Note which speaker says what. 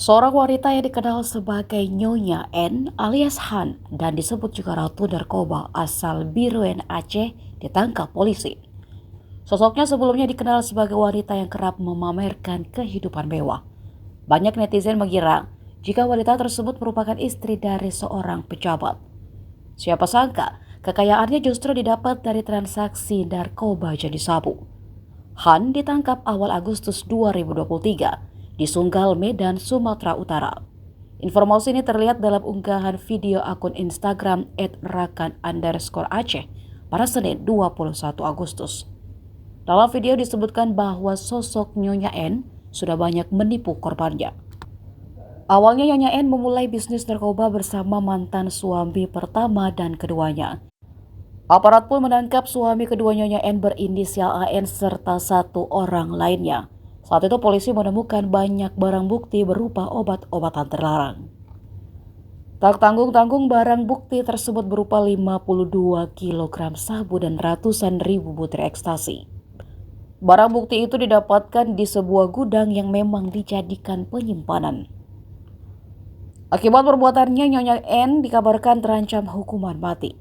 Speaker 1: Seorang wanita yang dikenal sebagai Nyonya N alias Han dan disebut juga Ratu Narkoba asal Biren Aceh ditangkap polisi. Sosoknya sebelumnya dikenal sebagai wanita yang kerap memamerkan kehidupan mewah. Banyak netizen mengira jika wanita tersebut merupakan istri dari seorang pejabat. Siapa sangka kekayaannya justru didapat dari transaksi narkoba jenis sabu. Han ditangkap awal Agustus 2023 di Sunggal, Medan, Sumatera Utara. Informasi ini terlihat dalam unggahan video akun Instagram @rakan_aceh pada Senin 21 Agustus. Dalam video disebutkan bahwa sosok Nyonya N sudah banyak menipu korbannya. Awalnya Nyonya N memulai bisnis narkoba bersama mantan suami pertama dan keduanya. Aparat pun menangkap suami kedua Nyonya N berinisial AN serta satu orang lainnya. Saat itu polisi menemukan banyak barang bukti berupa obat-obatan terlarang. Tak tanggung-tanggung barang bukti tersebut berupa 52 kilogram sabu dan ratusan ribu butir ekstasi. Barang bukti itu didapatkan di sebuah gudang yang memang dijadikan penyimpanan. Akibat perbuatannya, Nyonya N dikabarkan terancam hukuman mati.